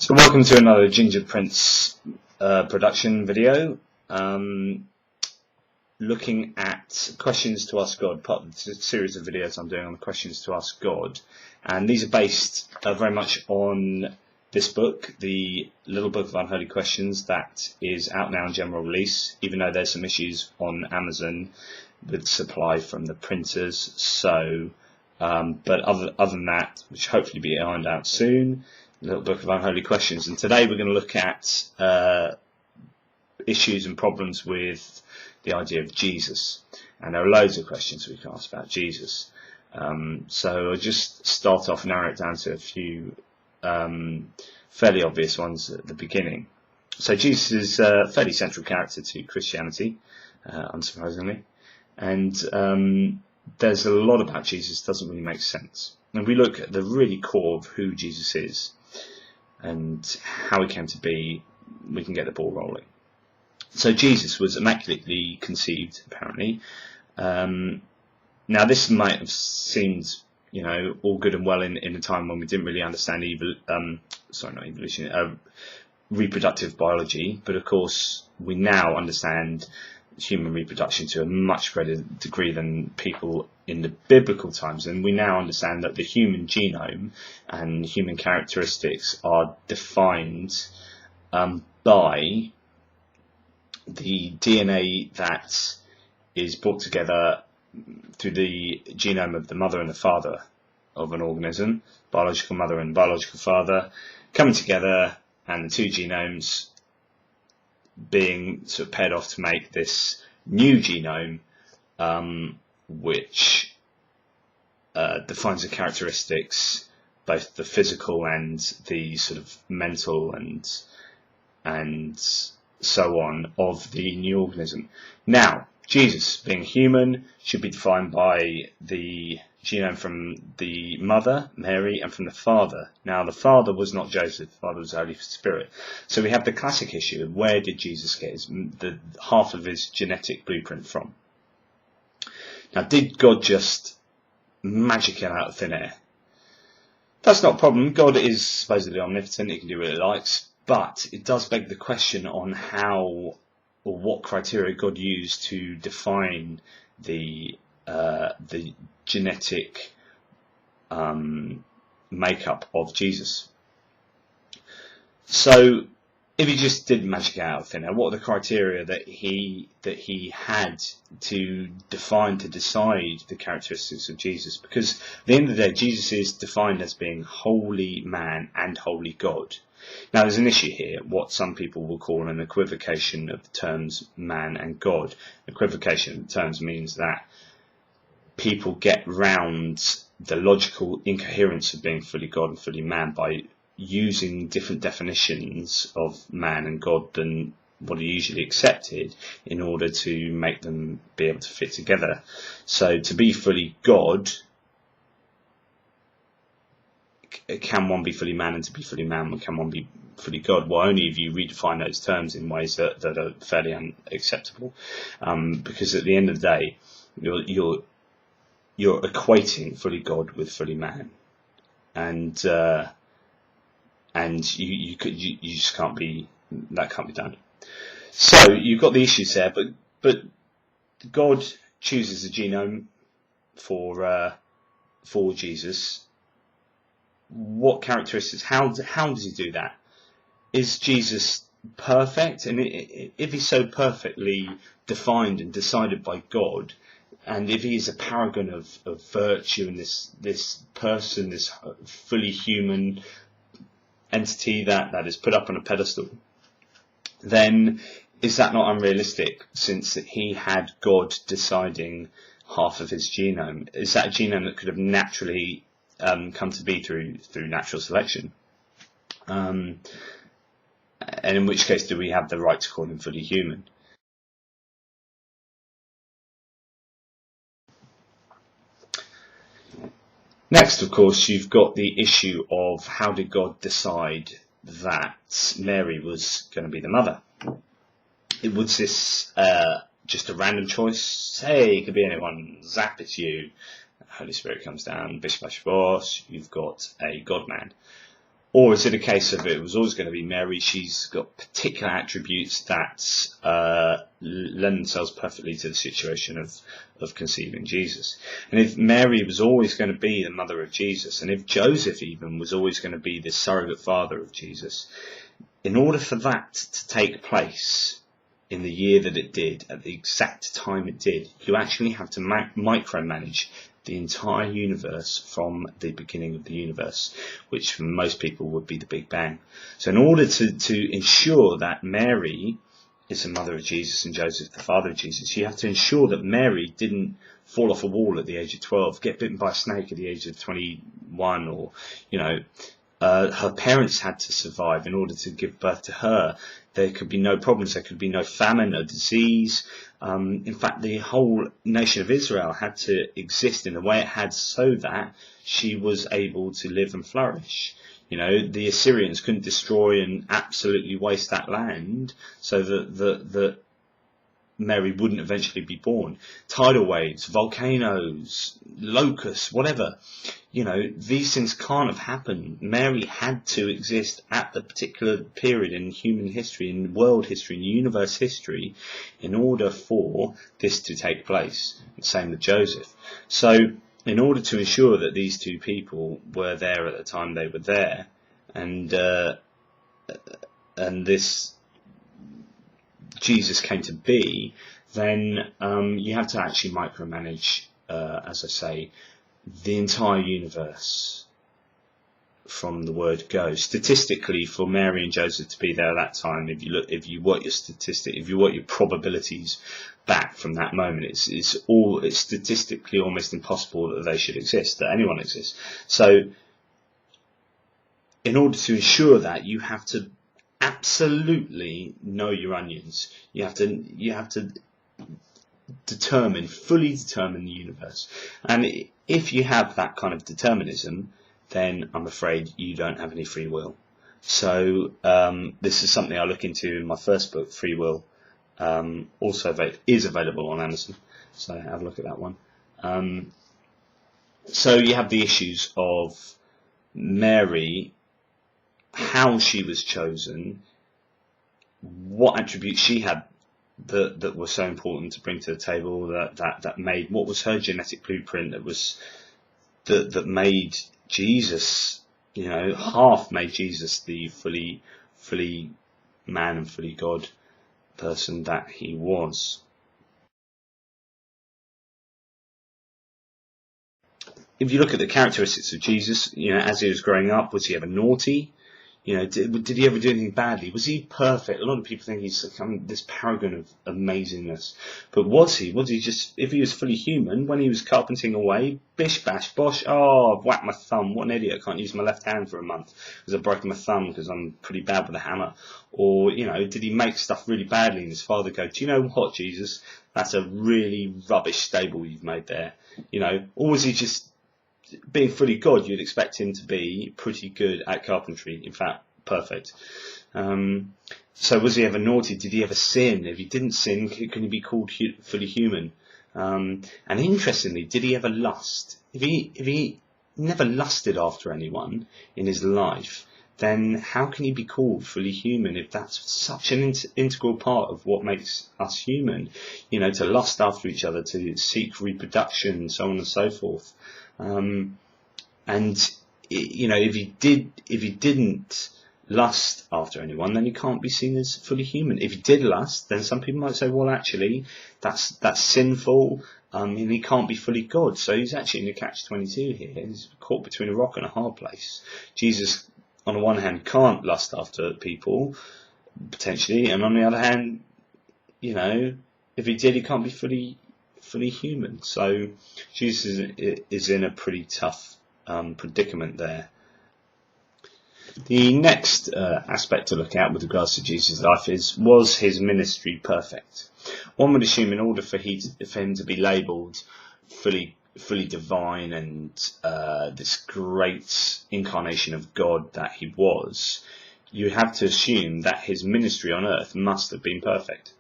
So welcome to another Ginger Prince production video, looking at questions to ask God, part of the series of videos I'm doing on questions to ask God. And these are based very much on this book, the Little Book of Unholy Questions, that is out now in general release, even though there's some issues on Amazon with supply from the printers. So, but other than that, which hopefully be ironed out soon, Little Book of Unholy Questions. And today we're going to look at issues and problems with the idea of Jesus. And there are loads of questions we can ask about Jesus. So I'll just start off, narrow it down to a few fairly obvious ones at the beginning. So Jesus is a fairly central character to Christianity, unsurprisingly. And there's a lot about Jesus that doesn't really make sense. And we look at the really core of who Jesus is and how he came to be, we can get the ball rolling. So Jesus was immaculately conceived, apparently. Now this might have seemed, you know, all good and well in a time when we didn't really understand reproductive biology, but of course we now understand human reproduction to a much greater degree than people in the biblical times, and we now understand that the human genome and human characteristics are defined by the DNA that is brought together through the genome of the mother and the father of an organism, biological mother and biological father, coming together, and the two genomes being sort of paired off to make this new genome, which defines the characteristics, both the physical and the sort of mental and so on, of the new organism. Now, Jesus, being human, should be defined by the genome from the mother, Mary, and from the father. Now, the father was not Joseph, the father was the Holy Spirit. So we have the classic issue of where did Jesus get the half of his genetic blueprint from? Now, did God just magic it out of thin air? That's not a problem. God is supposedly omnipotent, he can do what he likes, but it does beg the question on how or what criteria God used to define the genetic makeup of Jesus. So, if he just did magic out of thin air, what are the criteria that he had to define, to decide the characteristics of Jesus? Because at the end of the day, Jesus is defined as being holy man and holy God. Now, there's an issue here, what some people will call an equivocation of the terms man and God. Equivocation of the terms means that people get round the logical incoherence of being fully God and fully man by using different definitions of man and God than what are usually accepted in order to make them be able to fit together. So to be fully God, can one be fully man, and to be fully man, can one be fully God? Well, only if you redefine those terms in ways that are fairly unacceptable, because at the end of the day, you're equating fully God with fully man, and you just can't be, that can't be done. So you've got the issues there, but God chooses a genome for Jesus. What characteristics? How does he do that? Is Jesus perfect? And if he's so perfectly defined and decided by God, and if he is a paragon of virtue and this person, this fully human entity that is put up on a pedestal, then is that not unrealistic, since he had God deciding half of his genome? Is that a genome that could have naturally come to be through natural selection? And in which case do we have the right to call him fully human? Next, of course, you've got the issue of how did God decide that Mary was going to be the mother? Was this just a random choice? Hey, it could be anyone. Zap, it's you. Holy Spirit comes down. Bish bash bosh. You've got a God man. Or is it a case of it was always going to be Mary? She's got particular attributes that lend themselves perfectly to the situation of conceiving Jesus. And if Mary was always going to be the mother of Jesus, and if Joseph even was always going to be the surrogate father of Jesus, in order for that to take place in the year that it did, at the exact time it did, you actually have to micromanage the entire universe from the beginning of the universe, which for most people would be the Big Bang. So in order to ensure that Mary is the mother of Jesus and Joseph the father of Jesus, you have to ensure that Mary didn't fall off a wall at the age of 12, get bitten by a snake at the age of 21, or, her parents had to survive in order to give birth to her. There could be no problems. There could be no famine or disease. In fact, the whole nation of Israel had to exist in the way it had so that she was able to live and flourish. The Assyrians couldn't destroy and absolutely waste that land so that Mary wouldn't eventually be born. Tidal waves, volcanoes, locusts, whatever. These things can't have happened. Mary had to exist at the particular period in human history, in world history, in universe history, in order for this to take place. Same with Joseph. So, in order to ensure that these two people were there at the time they were there, and this Jesus came to be, then you have to actually micromanage, as I say, the entire universe from the word go. Statistically, for Mary and Joseph to be there at that time, if you work your probabilities back from that moment, it's statistically almost impossible that they should exist, that anyone exists. So, in order to ensure that, you have to absolutely know your onions. You have to fully determine the universe. And if you have that kind of determinism, then I'm afraid you don't have any free will. So this is something I look into in my first book, Free Will. Also is available on Amazon, so have a look at that one. So you have the issues of Mary, how she was chosen, what attributes she had that were so important to bring to the table, that made, what was her genetic blueprint that made Jesus, half made Jesus the fully man and fully God person that he was. If you look at the characteristics of Jesus, as he was growing up, was he ever naughty? Did he ever do anything badly? Was he perfect? A lot of people think he's this paragon of amazingness. But was he? Was he just, if he was fully human, when he was carpenting away, bish, bash, bosh, I've whacked my thumb, what an idiot, I can't use my left hand for a month because I've broken my thumb because I'm pretty bad with a hammer. Or, did he make stuff really badly and his father go, do you know what, Jesus? That's a really rubbish stable you've made there. Or was he just, being fully God, you'd expect him to be pretty good at carpentry. In fact, perfect. So was he ever naughty? Did he ever sin? If he didn't sin, can he be called fully human? And interestingly, did he ever lust? If he never lusted after anyone in his life, then how can he be called fully human if that's such an integral part of what makes us human? To lust after each other, to seek reproduction, so on and so forth. And if he didn't lust after anyone, then he can't be seen as fully human. If he did lust, then some people might say, well, actually, that's sinful, and he can't be fully God. So he's actually in a catch-22 here. He's caught between a rock and a hard place. Jesus, on the one hand, can't lust after people, potentially, and on the other hand, if he did, he can't be fully human. So Jesus is in a pretty tough predicament there. The next aspect to look at with regards to Jesus' life was his ministry perfect? One would assume in order for him to be labelled fully divine and this great incarnation of God that he was, you have to assume that his ministry on earth must have been perfect.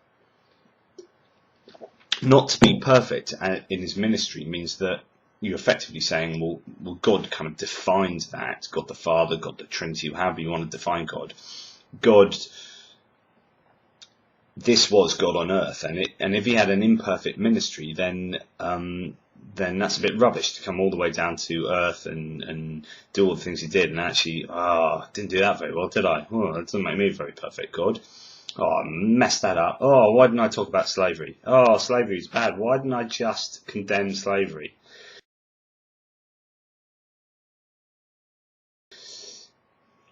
Not to be perfect in his ministry means that you're effectively saying, well, God kind of defines that. God the Father, God the Trinity, however you want to define God. This was God on earth, and if he had an imperfect ministry, then that's a bit rubbish to come all the way down to earth and do all the things he did, and actually, didn't do that very well, did I? Oh, that doesn't make me a very perfect God. Oh, I messed that up. Oh, why didn't I talk about slavery? Oh, slavery is bad. Why didn't I just condemn slavery?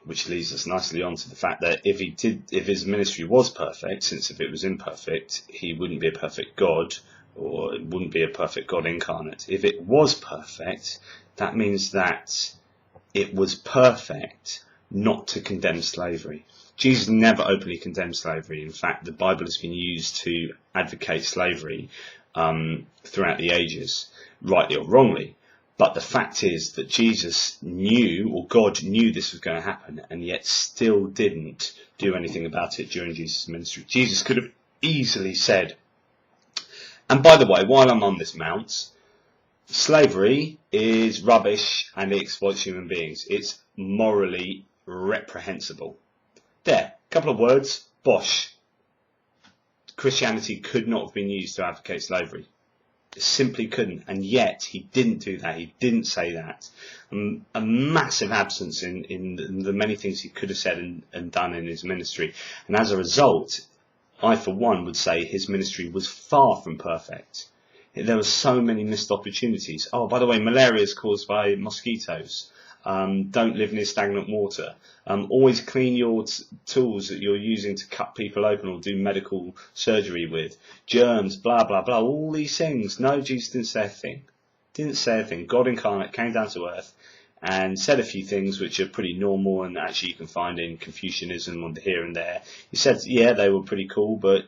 Which leads us nicely on to the fact that if his ministry was perfect, since if it was imperfect, he wouldn't be a perfect God, or it wouldn't be a perfect God incarnate. If it was perfect, that means that it was perfect not to condemn slavery. Jesus never openly condemned slavery. In fact, the Bible has been used to advocate slavery throughout the ages, rightly or wrongly. But the fact is that Jesus knew, or God knew this was going to happen, and yet still didn't do anything about it during Jesus' ministry. Jesus could have easily said, and by the way, while I'm on this mount, slavery is rubbish and it exploits human beings. It's morally reprehensible. There, a couple of words, bosh. Christianity could not have been used to advocate slavery. It simply couldn't, and yet he didn't do that. He didn't say that. A massive absence in the many things he could have said and done in his ministry. And as a result, I for one would say his ministry was far from perfect. There were so many missed opportunities. Oh, by the way, malaria is caused by mosquitoes. Don't live near stagnant water. Always clean your tools that you're using to cut people open or do medical surgery with. Germs, blah, blah, blah, all these things. No, Jesus didn't say a thing. Didn't say a thing. God incarnate came down to earth and said a few things which are pretty normal and actually you can find in Confucianism on here and there. He said, yeah, they were pretty cool, but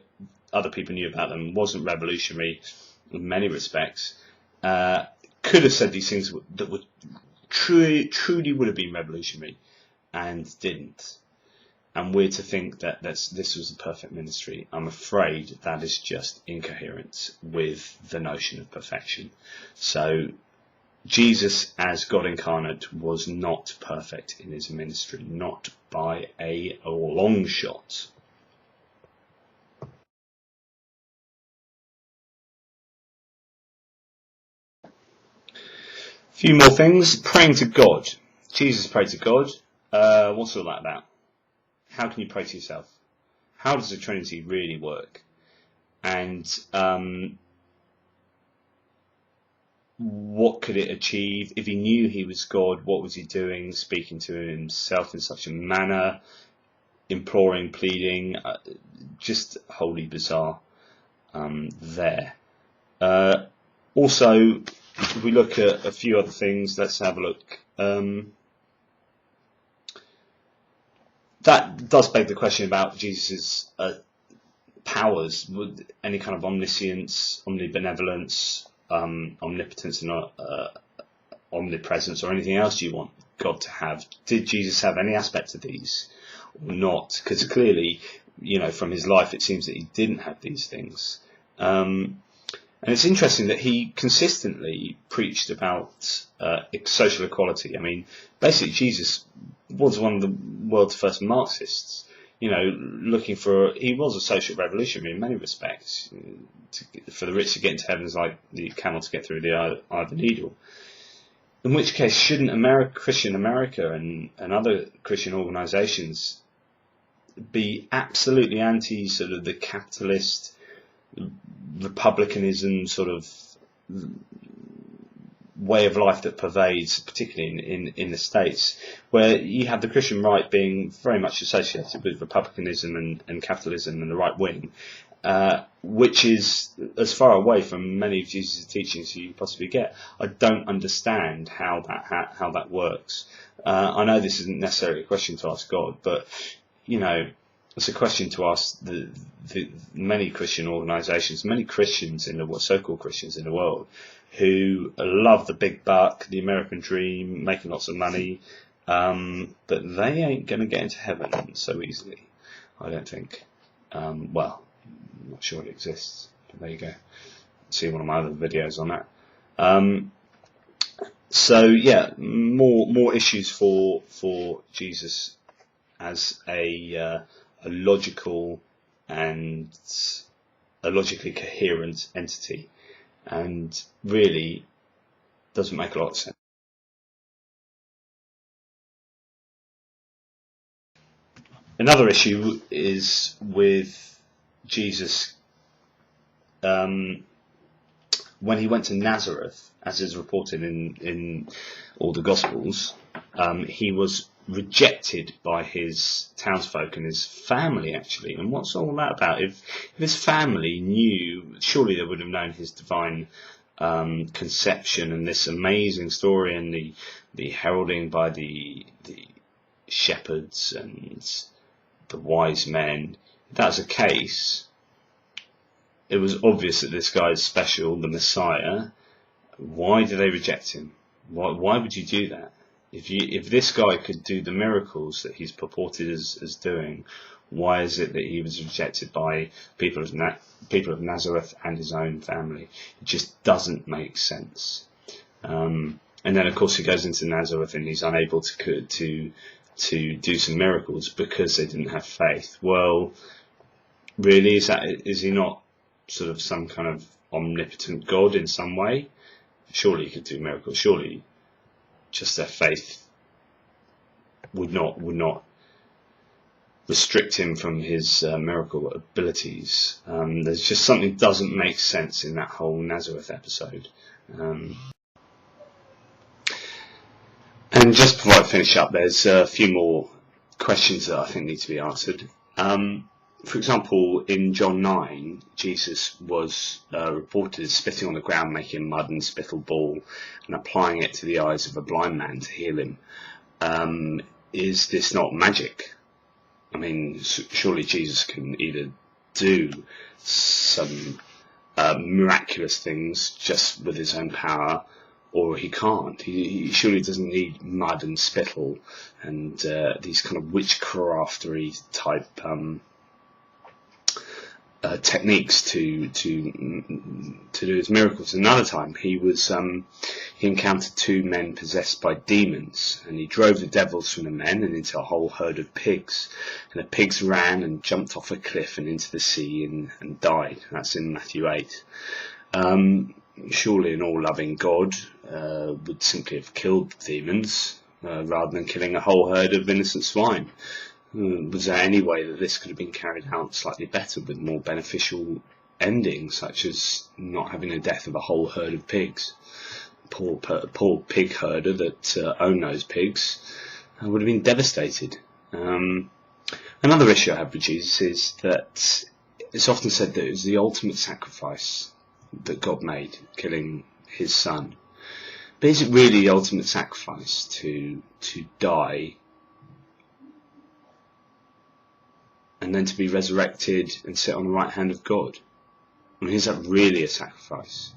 other people knew about them. Wasn't revolutionary in many respects. Could have said these things that would truly would have been revolutionary, and didn't. And we're to think that this was a perfect ministry. I'm afraid that is just incoherent with the notion of perfection. So Jesus as God incarnate was not perfect in his ministry, not by a long shot. Few more things. Praying to God. Jesus prayed to God. What's all that about? How can you pray to yourself? How does the Trinity really work? And what could it achieve? If he knew he was God, what was he doing? Speaking to himself in such a manner, imploring, pleading, just wholly bizarre there. Also, if we look at a few other things, let's have a look. That does beg the question about Jesus' powers. Would any kind of omniscience, omnibenevolence, omnipotence, and omnipresence, or anything else you want God to have? Did Jesus have any aspect of these or not? Because clearly, from his life, it seems that he didn't have these things. And it's interesting that he consistently preached about social equality. I mean, basically, Jesus was one of the world's first Marxists. He was a social revolutionary in many respects. For the rich to get into heaven is like the camel to get through the eye of the needle. In which case, shouldn't Christian America and other Christian organisations be absolutely anti sort of the capitalist republicanism sort of way of life that pervades, particularly in the States, where you have the Christian right being very much associated with republicanism and capitalism and the right wing, which is as far away from many of Jesus' teachings as you possibly get. I don't understand how that works. I know this isn't necessarily a question to ask God, but it's a question to ask the many Christian organisations, many Christians so-called Christians in the world, who love the big buck, the American dream, making lots of money, but they ain't going to get into heaven so easily, I don't think. Well, I'm not sure it exists, but there you go. See one of my other videos on that. So yeah, more issues for Jesus as a logical and a logically coherent entity, and really doesn't make a lot of sense. Another issue is with Jesus when he went to Nazareth, as is reported in all the Gospels. He was rejected by his townsfolk and his family, actually. And what's all that about? If his family knew, surely they would have known his divine conception and this amazing story and the heralding by the shepherds and the wise men. If that was the case, it was obvious that this guy is special, the Messiah. Why do they reject him? Why would you do that? If this guy could do the miracles that he's purported as doing, why is it that he was rejected by people of Nazareth and his own family? It just doesn't make sense. And then of course he goes into Nazareth and he's unable to do some miracles because they didn't have faith. Well, really, is he not sort of some kind of omnipotent God in some way? Surely he could do miracles. Surely just their faith would not restrict him from his miracle abilities. There's just something doesn't make sense in that whole Nazareth episode. And just before I finish up, there's a few more questions that I think need to be answered. For example, in John 9, Jesus was reported as spitting on the ground, making mud and spittle ball, and applying it to the eyes of a blind man to heal him. Is this not magic? I mean, surely Jesus can either do some miraculous things just with his own power, or he can't. He surely doesn't need mud and spittle and these kind of witchcraftery type techniques to do his miracles. Another time he encountered two men possessed by demons, and he drove the devils from the men and into a whole herd of pigs, and the pigs ran and jumped off a cliff and into the sea and died. That's in Matthew 8. Surely an all-loving God would simply have killed the demons rather than killing a whole herd of innocent swine. Was there any way that this could have been carried out slightly better with more beneficial endings, such as not having the death of a whole herd of pigs? Poor pig herder that owned those pigs would have been devastated. Another issue I have with Jesus is that it's often said that it was the ultimate sacrifice that God made, killing his son. But is it really the ultimate sacrifice to die and then to be resurrected and sit on the right hand of God? I mean, is that really a sacrifice?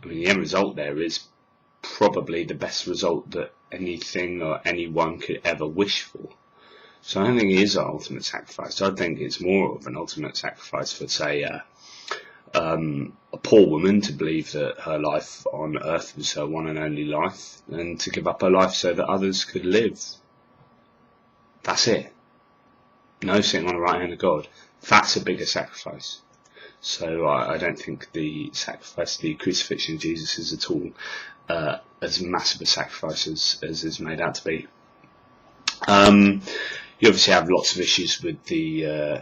I mean, the end result there is probably the best result that anything or anyone could ever wish for. So I don't think it is an ultimate sacrifice. I think it's more of an ultimate sacrifice for, say, a poor woman to believe that her life on earth was her one and only life, and to give up her life so that others could live. That's it. No sitting on the right hand of God. That's a bigger sacrifice. So I don't think the sacrifice, the crucifixion of Jesus, is at all as massive a sacrifice as is made out to be. You obviously have lots of issues with the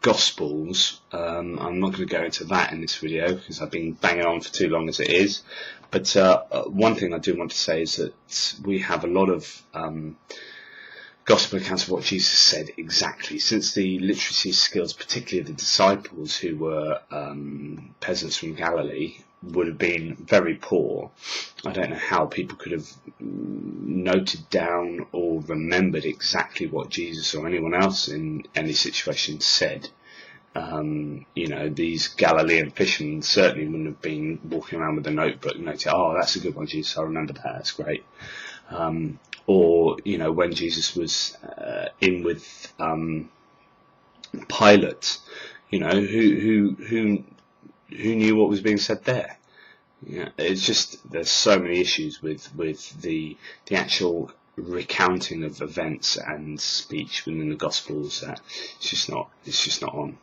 Gospels. I'm not going to go into that in this video because I've been banging on for too long as it is. But one thing I do want to say is that we have a lot of Gospel accounts of what Jesus said exactly, since the literacy skills, particularly of the disciples who were peasants from Galilee, would have been very poor. I don't know how people could have noted down or remembered exactly what Jesus or anyone else in any situation said. These Galilean fishermen certainly wouldn't have been walking around with a notebook and noting, oh, that's a good one, Jesus, I remember that, that's great. Or, when Jesus was in with Pilate, who knew what was being said there? Yeah, it's just there's so many issues with the actual recounting of events and speech within the Gospels that it's just not on.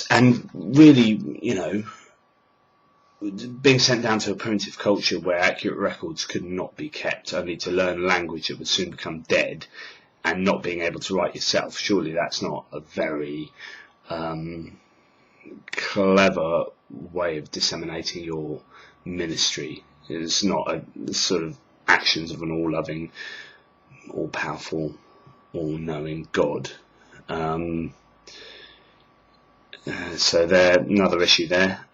And really, you know, being sent down to a primitive culture where accurate records could not be kept, only to learn a language that would soon become dead, and not being able to write yourself, surely that's not a very clever way of disseminating your ministry. It's not a sort of actions of an all-loving, all-powerful, all-knowing God. So there, another issue there.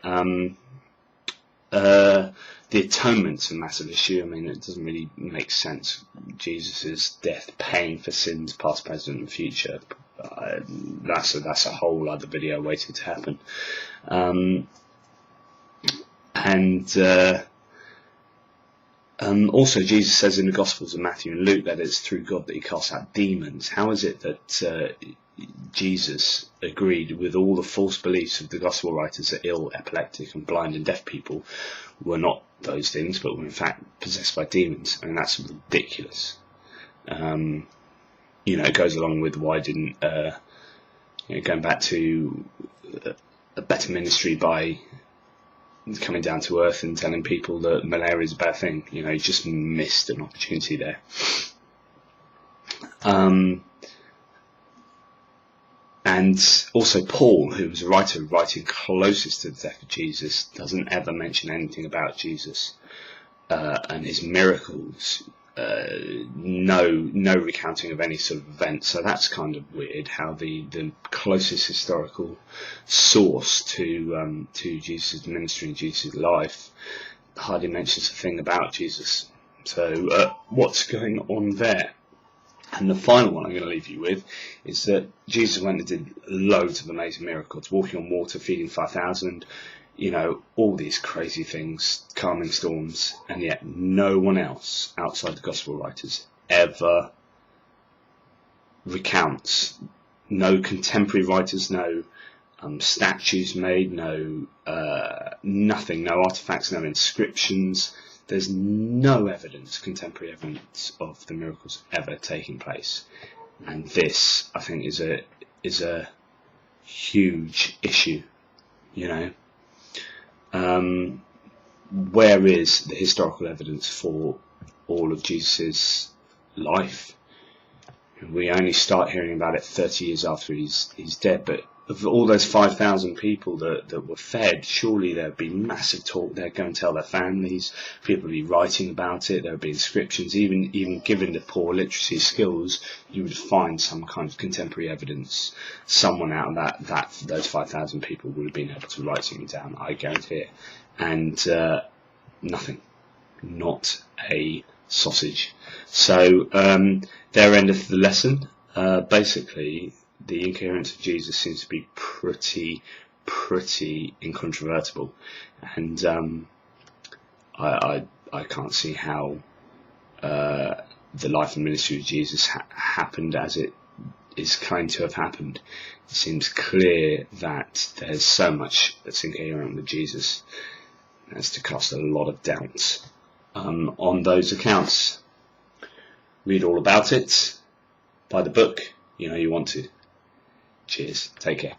The atonement's a massive issue. I mean, it doesn't really make sense. Jesus' death paying for sins past, present and future. That's a whole other video waiting to happen. Also, Jesus says in the Gospels of Matthew and Luke that it's through God that he casts out demons. How is it that Jesus agreed with all the false beliefs of the Gospel writers that ill, epileptic and blind and deaf people were not those things, but were in fact possessed by demons? I mean, that's ridiculous. You know, it goes along with why didn't, going back to a better ministry by coming down to earth and telling people that malaria is a bad thing. You know, you just missed an opportunity there. And also Paul, who was a writer writing closest to the death of Jesus, doesn't ever mention anything about Jesus and his miracles. No recounting of any sort of event. So that's kind of weird how the closest historical source to Jesus' ministry and Jesus' life hardly mentions a thing about Jesus. So what's going on there? And the final one I'm going to leave you with is that Jesus went and did loads of amazing miracles, walking on water, feeding 5,000, you know, all these crazy things, calming storms, and yet no one else outside the Gospel writers ever recounts. No contemporary writers, no statues made, no nothing, no artifacts, no inscriptions. There's no evidence, contemporary evidence, of the miracles ever taking place, and this, I think, is a huge issue. You know, where is the historical evidence for all of Jesus' life? We only start hearing about it 30 years after he's dead, but of all those 5,000 people that were fed, surely there'd be massive talk. They'd go and tell their families, people would be writing about it, there would be inscriptions. Even given the poor literacy skills, you would find some kind of contemporary evidence. Someone out of those 5,000 people would have been able to write something down, I guarantee it. And nothing. Not a sausage. So there endeth the lesson. Basically, the incoherence of Jesus seems to be pretty incontrovertible, and I can't see how the life and ministry of Jesus happened as it is claimed to have happened. It seems clear that there's so much that's incoherent with Jesus as to cast a lot of doubts on those accounts. Read all about it, buy the book, you know you want to. Cheers. Take care.